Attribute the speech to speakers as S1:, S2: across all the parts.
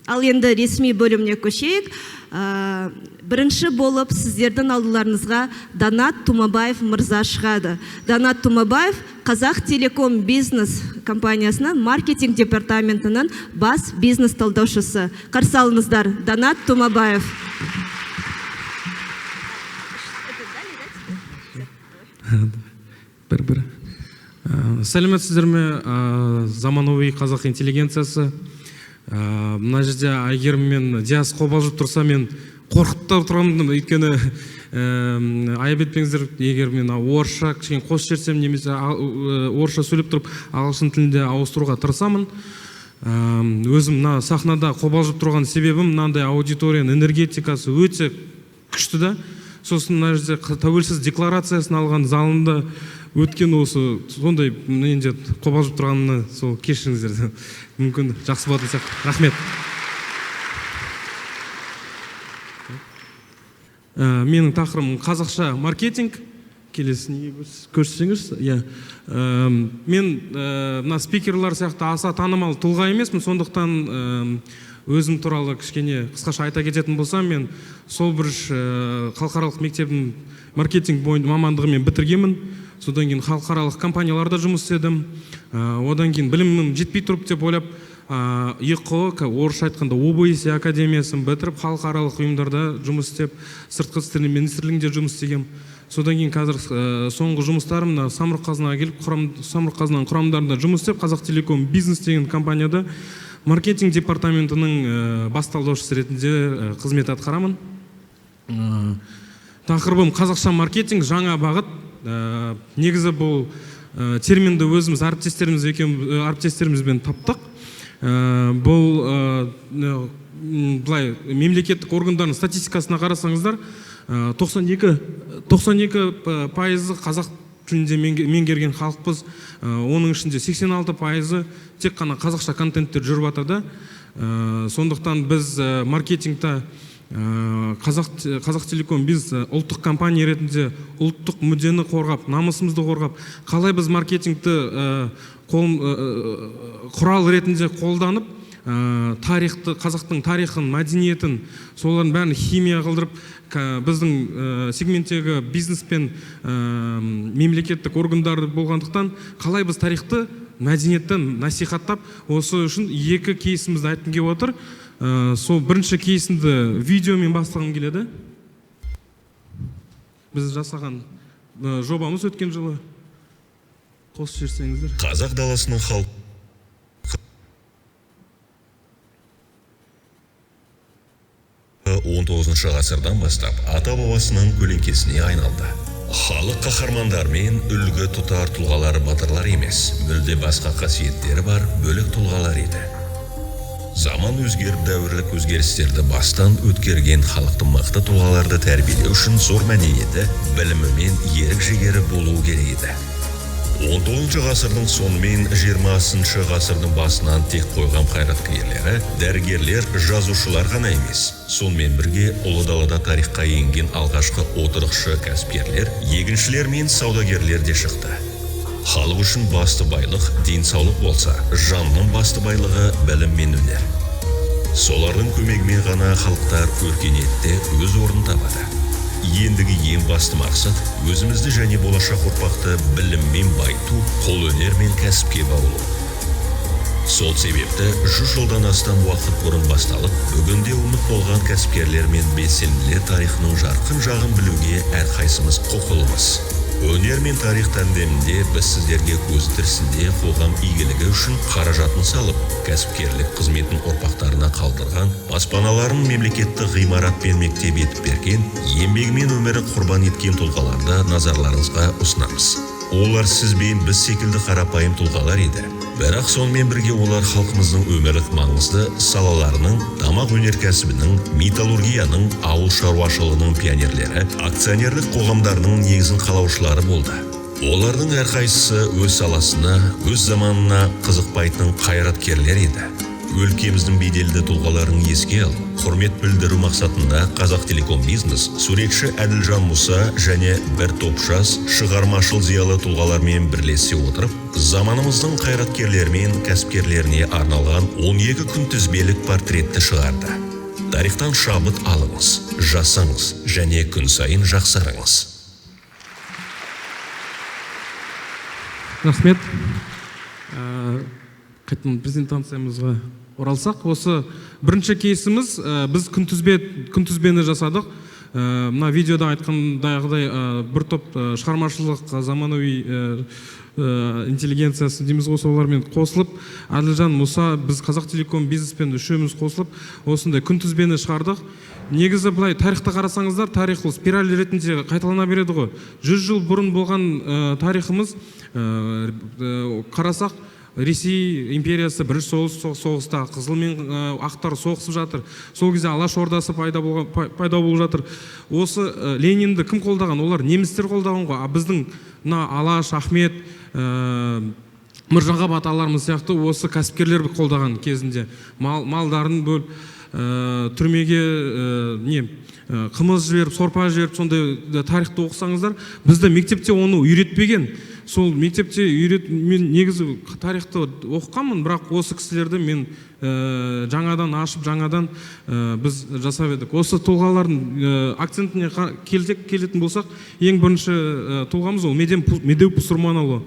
S1: Ал енді ресми бөліміне көшейік. Бірінші болып сіздердің алдыларыңызға Данат Тумабаев мырза шығады. Данат Тумабаев Қазақ Телеком бизнес компаниясының маркетинг департаментінің бас бизнес талдаушысы. Қарсы алыңыздар, Данат Тумабаев.
S2: Бір. Сәлеметсіздер ме, заманауи қазақ интеллигенциясы. Мына жерде Айгерім мен Диас қобалжып тұрса, мен қорқып тұрамын, өйткені айып егер мен орысша кішкене қос жерсем, немесе орысша сөйлеп тұрып ағылшын тілінде ауыстыруға тырысамын. Өзім мына сахнада қобалжып тұрған себебім, мынандай аудиторияның энергетикасы өте күшті да. Сосын мына жерде тәуелсіз декларациясын алған залында өткен осы сондай менде қобалжып тұрғанына сол кешіріңіздер. Мүмкін жақсы болатын сияқты. Рахмет. Менің тақырыбым қазақша маркетинг. Келесіне көрсетсеңіз. Мен мына спикерлар сияқты аса танымал тұлға емеспін, сондықтан өзім туралы кішкене қысқаша айта кететін болсам, мен сол бір халықаралық мектебдің маркетинг бойынша мамандығымен бітіргенмін. Содан кейін халықаралық компанияларда жұмыс істедім. Одан кейін білімім жетпей тұрып деп ойлап, ИқО, орысша айтқанда ОБС академиясын бітіріп, халықаралық ұйымдарда жұмыс істеп, сыртқы істер министрлігінде жұмыс істегем. Содан кейін қазір соңғы жұмыстарым Самұрық-қазынаға келіп, Самұрық-қазынаның құрамдарында жұмыс істеп, Қазақ Телеком бизнес деген компанияда маркетинг департаментінің бас талдаушысы ретінде қызмет атқарамын. Тақырыбым қазақша маркетинг, жаңа бағыт. Негізі бұл терминді өзіміз әріптестерімізбен таптық. Бұл былай мемлекеттік органдардың статистикасына қарасаңыздар, 92% қазақ тілінде меңгерген халықпыз. Оның ішінде 86% тек қана қазақша контенттер жүріп жатыр да. Сондықтан біз маркетингта Қазақ Телеком бизнес ұлттық компания ретінде ұлттық мүддені қорғап, намысымызды қорғап, қалай біз маркетингті құрал ретінде қолданып, қазақтың тарихын, мәдениетін, солардың бәрін химия қылдырып, біздің сегменттегі бизнес пен мемлекеттік органдар болғандықтан, қалай біз тарихты, мәдениеттен насихаттап, осы үшін екі кейсімізді айтқым келіп отыр. Сол бірінші кейсімді видеомен бастағым келеді. Біз жасаған жобамыз өткен жылы. Қосып жіберсеңіздер.
S3: Қазақ даласының халқы 19 ғасырдан бастап ата-бабасының көлеңкесіне айналды. Халық қаһармандармен үлгі тұтар тұлғалар батырлар емес, мүлде басқа қасиеттері бар бөлек тұлғалар еді. Заман өзгеріп, дәуірлік өзгерістерді бастан өткерген халықтың мықты тұлғаларды тәрбиелеу үшін зор мәдениеті, білімі мен ерік-жігері болуы керек еді. 19 ғасырдың сонымен 20 ғасырдың басынан тек қойған қайраткерлері, дәрігерлер, жазушылар ғана емес, сонымен бірге ұлы далада тарихқа енген алғашқы отырықшы кәсіпкерлер, егіншілер мен саудагерлер де шықты. Халық үшін басты байлық денсаулық болса, жанның басты байлығы білім мен өнер. Солардың көмегімен ғана халықтар өркениетте өз орнын табады. Ендігі ең басты мақсат өзімізді және болашақ ұрпақты біліммен байту, қолөнер мен кәсіпке баулу. Сол себепті 100 жылдан астам уақыт бұрын басталып, бүгінде ұмыт болған кәсіпкерлер мен белсенділер тарихының жарқын жағын білуге әрқайсымыз құқылымыз. Өнер мен тарих тәндемінде біз сіздерге көз тірісінде қоғам игілігі үшін қаражатын салып, кәсіпкерлік қызметін ұрпақтарына қалдырған, баспаналарын мемлекеттік ғимарат пен мектеп етіп берген, еңбегімен өмірі құрбан еткен тұлғаларды назарларыңызға ұсынамыз. Олар сіз бен біз секілді қарапайым тұлғалар еді. Бірақ сонымен бірге олар халқымыздың өмірлік маңызды салаларының, тамақ өнеркәсібінің, металлургияның, ауыл шаруашылығының пионерлері, акционерлік қоғамдарының негізін қалаушылары болды. Олардың әрқайсысы өз саласына, өз заманына қызықпайтын қайраткерлер еді. өлкеміздің беделді тұлғаларын еске ал. Құрмет білдіру мақсатында Қазақтелеком бизнес суретші Әділжан Мұса және бір топ жас шығармашыл зиялы тұлғалармен бірлесе отырып, заманымыздың қайраткерлері мен кәсіпкерлеріне арналған 12 күнтізбелік портретті шығарды. Тарихтан шабыт алыңыз, жасаңыз және күн сайын жақсарыңыз.
S2: Рахмет. Қайтадан презентациямызға оралсақ, осы бірінші кейсіміз, біз күнтізбені жасадық. Мына видеода айтқандағыдай бір топ шығармашылық заманауи интеллигенциясы дейміз ғой, солармен қосылып, Әділжан Мұса, біз Қазақтелеком бизнеспен үшеуміз қосылып, осындай күнтізбені шығардық. Негізі былай тарихты қарасаңыздар, тарих ол спираль ретінде қайталана береді ғой. 100 жыл бұрын болған тарихымыз қарасақ, Ресей империясы бірінші соғыста қызыл мен ақтар соғысып жатыр. Сол кезде Алаш ордасы пайда болып жатыр. Осы Ленинді кім қолдаған? Олар немістер қолдаған ғой. Біздің Алаш, Ахмет, Міржағап аталарымыз сияқты осы кәсіпкерлер қолдаған кезінде малдарын бөліп, түрмеге қымыз жіберіп, сорпа жіберіп, сондай тарихты оқысаңыздар, бізді мектепте оны үйретпеген. Сол мектепте мен негізі тарихты оқығанмын, бірақ осы кісілерді мен жаңадан ашып, жаңадан біз жасап едік. Осы тұлғалардың акцентіне келетін болсақ, ең бірінші тұлғамыз ол Медеу Пұсырманұлы.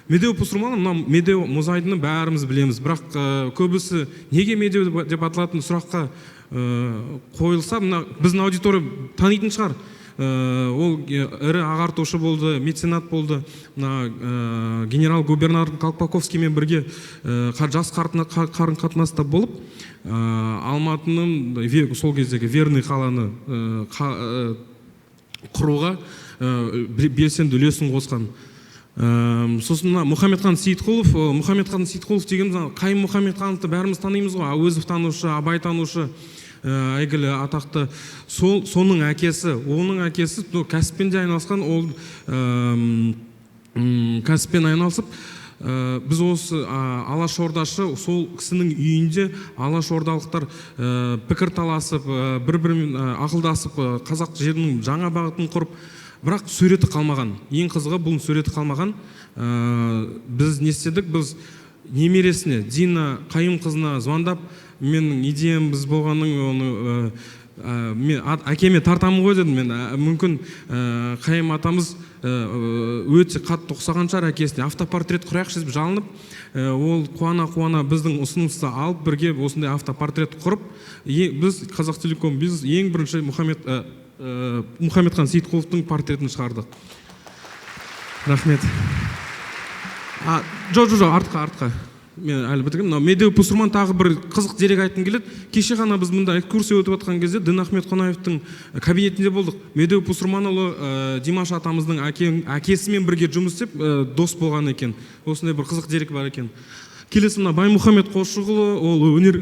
S2: Медеу Пұсырманұлы, Медеу мұзайдыны бәріміз білеміз, бірақ көбісі неге Медеу деп аталатын сұраққа қойылса, біздің аудитория танитын шығар. Ол ірі ағартушы болды, меценат болды. Генерал-губернатор Колпаковскиймен бірге жас қарым қатынаста болып, Алматының сол кездегі Верный қаланы құруға белсенді үлесін қосқан. Сосын Мұхамедхан Сейітқұлов деген Қайым Мұхамедхановты бәріміз танимыз ғой, Әуезов танушы, Абай танушы, әйгілі атақты. Соның әкесі, оның әкесі кәсіппен де айналысқан, ол кәсіппен айналысып, біз осы Алашордашы, сол кісінің үйінде Алашордалықтар пікір таласып, бір-бірімен ақылдасып, қазақ жерінің жаңа бағытын құрып, бірақ суреті қалмаған. Ең қызығы бұл суреті қалмаған. Біз не істедік? Біз немересіне, Дина Қайым қызына звондап, менің идеям біз болғанның, әкеме тартамын ғой дедім. Мен мүмкін Қайым атамыз өте қатты ұқсаған шығар әкесіне, автопортрет құрайықшы деп жалынып, ол қуана біздің ұсынысты алып, бірге осындай автопортрет құрып, біз Қазақтелеком бизнес ең бірінші Мұхамедхан Сейітқұловтың портретін шығардық. Рахмет. Жоқ, артқа. Мен әлі бітіргем. Медеу Пұсырман тағы бір қызық дерек айтқым келеді. Кеше ғана біз мұнда экскурсия өтіп жатқан кезде Дінахмет Қонаевтың кабинетінде болдық. Медеу Пұсырманұлы Димаш атамыздың әкесімен бірге жұмыс істеп дос болған екен. Осындай бір қызық дерек бар екен. Келесі Баймұхамед Қосшығұлы, ол өнер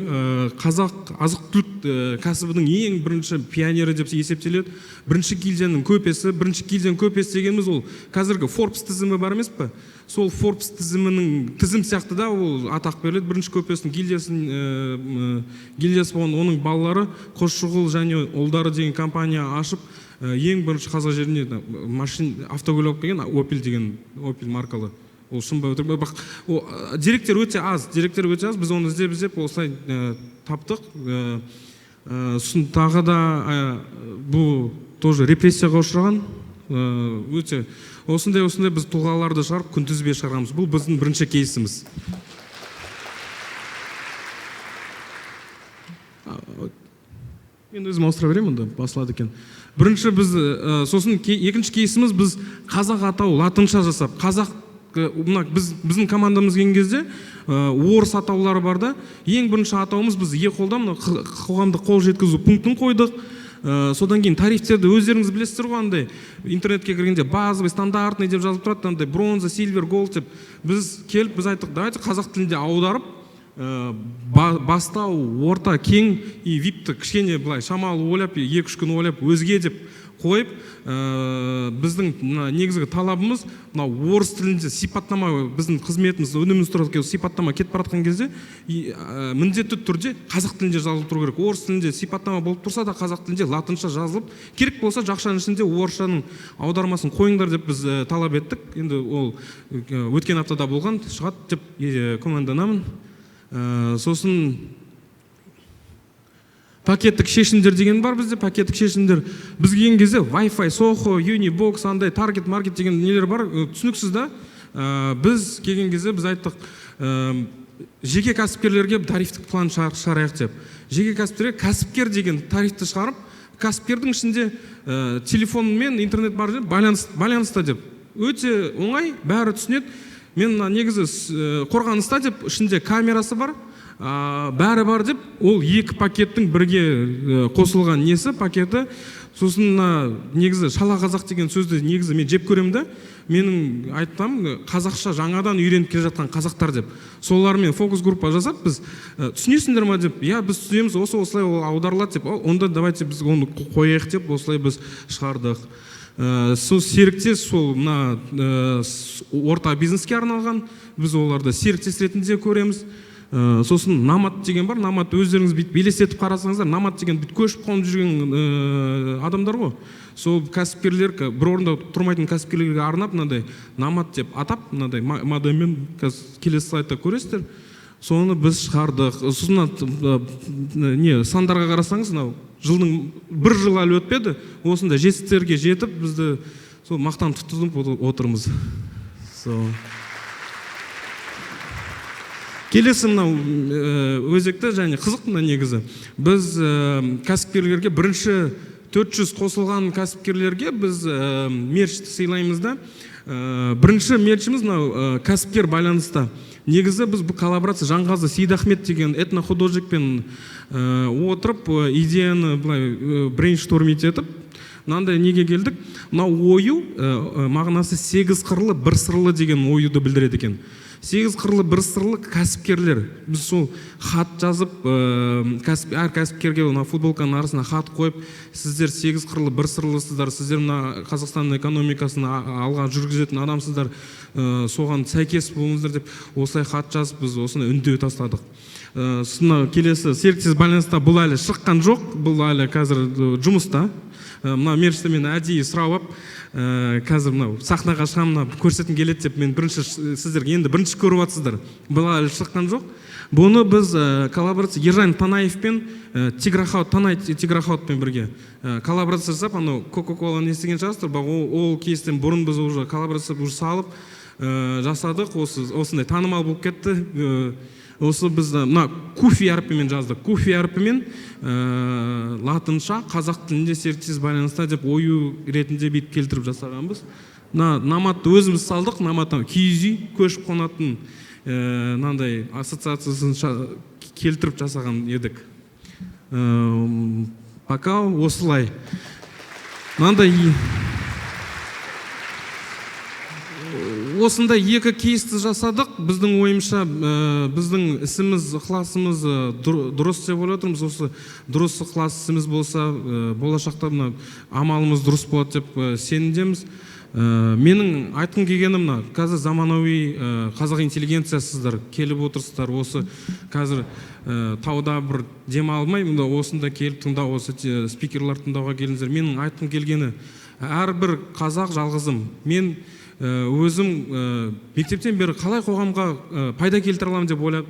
S2: қазақ азық-түлік кәсібінің ең бірінші пионері деп есептеледі. Бірінші гильдияның көпесі дегеніміз ол қазіргі Forbes тізімі бар емес пе? Сол Forbes тізімінің тізім сияқты да ол атақ беріледі. Бірінші көпесінің гильдиясы болған, оның балалары Қосшығұл және ұлдары деген компания ашып, ең бірінші қазақ жеріне автокөлік деген Opel маркалы. Ол шын ба өтірік ба? Деректер өте аз. Біз оны іздеп осылай таптық. Сосын тағы да бұл тоже репрессияға ұшыраған. Өте осындай біз тұлғаларды шығарып күнтізбе шығарамыз. Бұл біздің бірінші кейсіміз. Мен өзім ауыстыра беремін, онда басылады екен. Бірінші біз, сосын екінші кейсіміз біз қазақ атау латынша жасап, біздің командамыз келген кезде орыс атаулары бар да, ең бірінші атауымыз біз қолда қоғамдық қол жеткізу пунктін қойдық. Содан кейін тарифтерді өздеріңіз білесіздер ғой, андай интернетке кіргенде базовый, стандартный деп жазып тұрады, андай бронза, сильвер, голд деп. Біз келіп, біз айттық, давайте қазақ тілінде аударып, бастау, орта, кең и випті кішкене былай шамалы ойлап, 2-3 күн ойлап, өзге деп қойып, біздің негізгі талабымыз орыс тілінде сипаттама, біздің қызметіміз, өніміміз туралы сипаттама кетіп бара жатқан кезде міндетті түрде қазақ тілінде жазылып тұру керек. Орыс тілінде сипаттама болып тұрса да қазақ тілінде латынша жазылып, керек болса жақшаның ішінде орысшаның аудармасын қойыңдар деп біз талап еттік. Енді ол өткен аптада болған, шығады деп күмәнданамын. Сосын пакеттік шешімдер деген бар бізде. Пакеттік шешімдер біз келген кезде Wi-Fi, Soho, Unibox, андай Target Market деген нелер бар, түсініксіз да. Біз келген кезде біз айттық, жеке кәсіпкерлерге тарифтік план шығарайық деп. Жеке кәсіпкерге кәсіпкер деген тарифті шығарып, кәсіпкердің ішінде телефон мен интернет бар деп байланыста деп. Өте оңай, бәрі түсінеді. Мен негізі қорғаныста деп ішінде камерасы бар, бәрі бар деп, ол 2 пакеттің бірге қосылған несі пакеті. Сосын негізі шала қазақ деген сөзді негізі мен жеп көремін да. Менің айтам, қазақша жаңадан үйреніп келе жатқан қазақтар деп. Солармен фокус группа жасап, біз түсінесіңдер ма деп, я біз түсінеміз, осылай аударылады деп, онда давайте біз оны қояйық деп, осылай біз шығардық. Сол серіктес, сол орта бизнеске арналған, біз оларды серіктес ретінде көреміз. Сосын намат деген бар, намат өздеріңіз бүйтіп елестетіп қарасаңыздар, намат деген бүйтіп көшіп қонып жүрген адамдар ғой. Сол кәсіпкерлер, бір орында тұрмайтын кәсіпкерлерге арнап, мынандай намат деп атап, мынандай модеммен келесі слайдта көресіздер. Соны біз шығардық. Сосын сандарға қарасаңыз, жылдың 1 жыл әлі өтпеді, осында жетістіктерге жетіп, бізді сол мақтан тұтынып отырмыз. Келесі өзекті және қызық негізі. Біз кәсіпкерлерге бірінші 400 қосылған кәсіпкерлерге біз мерчті сыйлаймыз да. Бірінші мерчіміз кәсіпкер байланыста. Негізі біз бұл коллаборация Жанғазы Сейдахмет деген этнохудожникпен отырып, идеяны брейнштормить етіп, мынандай неге келдік. Ойу мағынасы 8 қырлы, 1 сырлы деген ойуды білдіреді екен. 8 қырлы, 1 сырлы кәсіпкерлер. Біз сол хат жазып, әр кәсіпкерге футболканың арасына хат қойып, сіздер 8 қырлы, 1 сырлысыздар, сіздер Қазақстанның экономикасын алға жүргізетін адамсыздар, соған сәйкес болыңыздар деп, осылай хат жазып, біз осыны үндеу тастадық. Сосын келесі серіктес байланыста бұл әлі шыққан жоқ, бұл әлі қазір жұмыста. Мерчті мен әдейі сұрап, қазір сахнаға шығамын, көрсетім келеді деп, мен сіздерге енді бірінші көріп атсыздар. Бұл әлі шыққан жоқ. Бұны біз коллаборация Ержан Танаевпен, Танай Тиграхаутпен бірге коллаборация жасап, Кока-Коланы естіген шығарсыздар, ол кейстен бұрын біз уже коллаборация салып жасадық, осындай танымал болып кетті. Осы біз куфи әрпімен жаздық. Куфи әрпімен латынша, қазақ тілінде серіктес байланыста деп ойу ретінде бейт келтіріп жасағанбыз. Наматты өзіміз салдық, наматтан киіз үй көшіп қонатын ассоциациясын келтіріп жасаған едік. Пока осылай. Осында 2 кейсті жасадық. Біздің ойымша, біздің ісіміз, ықыласымыз дұрыс деп ойлап отырмыз. Осы дұрыс ықылас ісіміз болса, болашақта амалымыз дұрыс болады деп сенімдеміз. Менің айтқым келгенім, қазір заманауи қазақ интеллигенциясыздар келіп отырсыздар. Осы қазір тауда бір дем алмай, осында келіп тыңдау, осы спикерлар тыңдауға келіңіздер. Менің айтқым келгені, әрбір қазақ жалғызым. Мен өзім мектептен бері қалай қоғамға пайда келтіре аламын деп ойлап,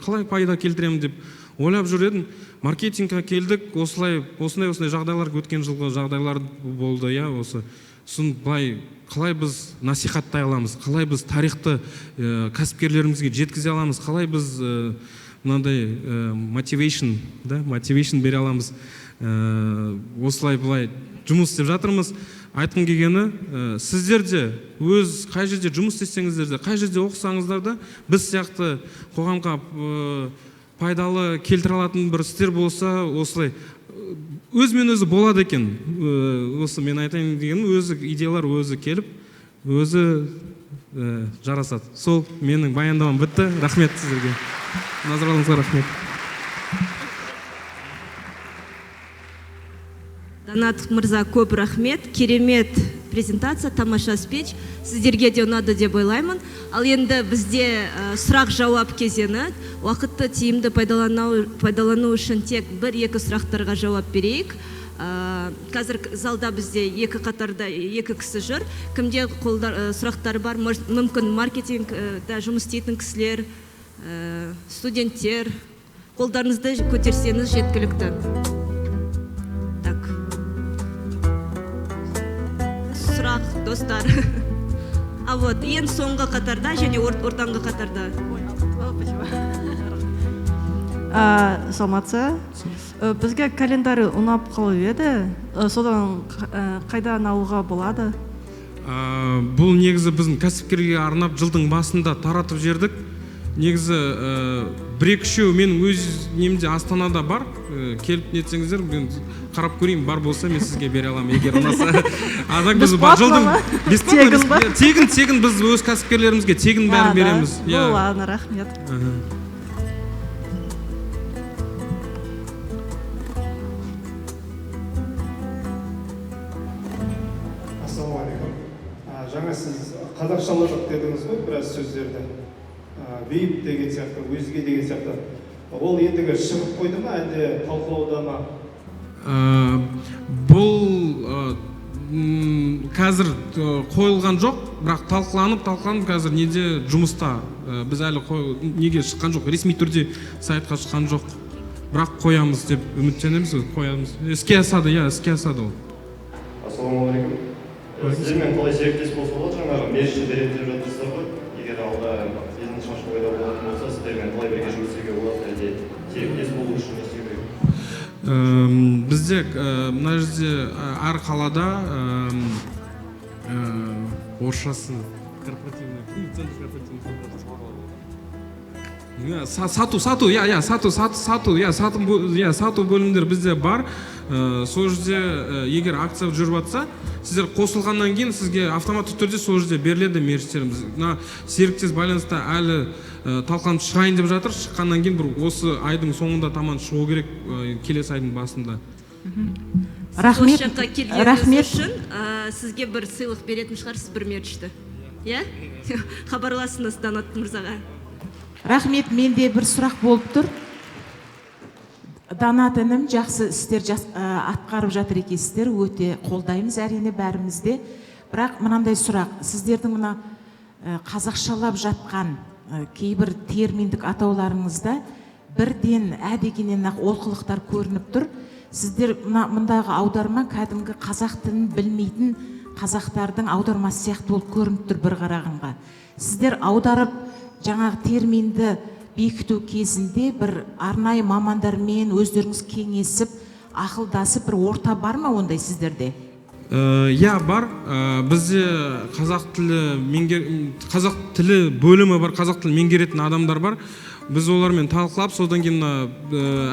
S2: қалай пайда келтіремін деп ойлап жүр едім. Маркетингқа келдік, осындай жағдайлар, өткен жылғы жағдайлар болды, осы. Сосын қалай біз насихаттай аламыз, қалай біз тарихты кәсіпкерлерімізге жеткізе аламыз, қалай біз мынандай мотивейшн бере аламыз. Осылай жұмыс істеп жатырмыз. Айтқым келгені, сіздер де өз қай жерде жұмыс істесеңіздер де, қай жерде оқысаңыздар да, біз сияқты қоғамға пайдалы келтіре алатын бір істер болса, осылай өзімен өзі болады екен. Осы мен айтайын дегенім, өзі идеялар өзі келіп, өзі жарасады. Сол менің баяндамам бітті. Рахмет сіздерге. назарларыңызға рахмет.
S1: Данат мырза, көп рахмет. Керемет презентация, тамаша спич. Сіздерге де ұнады деп ойлаймын. Ал енді бізде сұрақ-жауап кезеңі. Уақытты тиімді пайдалану үшін тек 1-2 сұрақтарға жауап берейік. Қазір залда бізде екі қатарда екі кісі жүр. Кімде сұрақтар бар? Мүмкін маркетингда жұмыс істейтін кісілер, студенттер. Қолдарыңызды көтерсеңіз жеткілікті. Так. Сұрақ, достар. А вот, ең соңғы қатарда және ортаңғы қатарда.
S4: Саламатсыз. Бізге календарь ұнап қалып еді. Содан қайдан алуға болады?
S2: Бұл негізі біздің кәсіпкерге арнап жылдың басында таратып жердік. Негізі 1-2 менің өз немде Астанада бар. Келіп нетсеңіздер, мен қарап көрейін, бар болса мен сізге бере аламын, егер ұнаса. Тегін біз өз кәсіпкерлерімізге тегін бәрін береміз.
S4: Ладно, рахмет.
S5: Жаңа сіз қазақшаладық дедіңіз ғой, біраз сөздерді. Бейіп деген сияқты, өзге деген сияқты. Ол ендігі шығып қойды ма, әлде талқылауда ма?
S2: Бұл қазір қойылған жоқ, бірақ талқыланып қазір неде жұмыста. Біз әлі неге шыққан жоқ, ресми түрде сайтқа шыққан жоқ. Бірақ қоямыз деп үміттенеміз, қоямыз. Іске асады ол.
S6: Ассалаумағалейкум. Сіздермен қалай серіктес болса болады, жаңағы мерчі береді деп жатырсыздар ғой. Егер алда бизнес ашып ойда болатын болса, сіздермен қалай бірге жұмыс істеуге болады, әлде серіктес болу үшін не істеу керек?
S2: Бізде мына жерде әр қалада орысшасы сату бөлімдер бізде бар. Сол жерде егер акция жүріп жатса, сіздер қосылғаннан кейін сізге автоматты түрде сол жерде беріледі мерчтеріміз. Серіктес байланыста әлі талқыланып шығайын деп жатыр. Шыққаннан кейін бір осы айдың соңында таман шығу керек, келесі айдың басында.
S4: Рахмет.
S1: Осы жаққа келгеніңіз үшін сізге бір сыйлық беретін шығарсыз, бір мерчті. Хабарласыңыз Данат мырзаға.
S7: Рахмет, менде бір сұрақ болып тұр. Данат інім жақсы істер атқарып жатыр екенсіздер, өте қолдаймыз әрине бәрімізде. Бірақ мынандай сұрақ, сіздердің мына қазақшалап жатқан кейбір терминдік атауларыңызда бірден дегеннен олқылықтар көрініп тұр. Сіздер мұндағы аударма кәдімгі қазақ тілін білмейтін қазақтардың аудармасы сияқты болып көрініп тұр бір қарағанға. Сіздер аударып жаңағы терминді бекіту кезінде бір арнайы мамандармен өздеріңіз кеңесіп, ақылдасып бір орта бар ма ондай сіздерде?
S2: Бар. Бізде қазақ тілі бөлімі бар, қазақ тілін меңгеретін адамдар бар. Біз олармен талқылап, содан кейін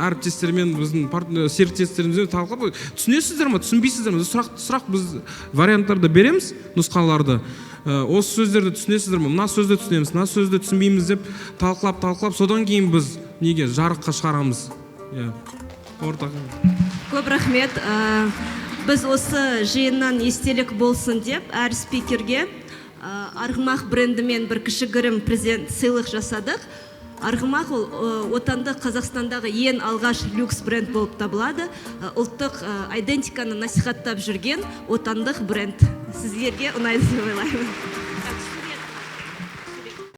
S2: әріптестермен, біздің серіктестерімізбен талқылап, түсінесіздер ме, түсінбейсіздер ме? Сұрақ біз варианттарды береміз, нұсқаларды. Осы сөздерді түсінесіздер ме? Мына сөзді түсінеміз, мына сөзді түсінбейміз деп талқылап, содан кейін біз неге жарыққа шығарамыз.
S1: Көп рахмет. Біз осы жиыннан естелік болсын деп, әр спикерге Арғымақ брендімен бір кішігірім презент сыйлық жасадық. Арғымақ ол отандық Қазақстандағы ең алғаш люкс бренд болып табылады. Ұлттық идентиканы насихаттап жүрген отандық бренд. Сіздерге ұнайды деп ойлаймын.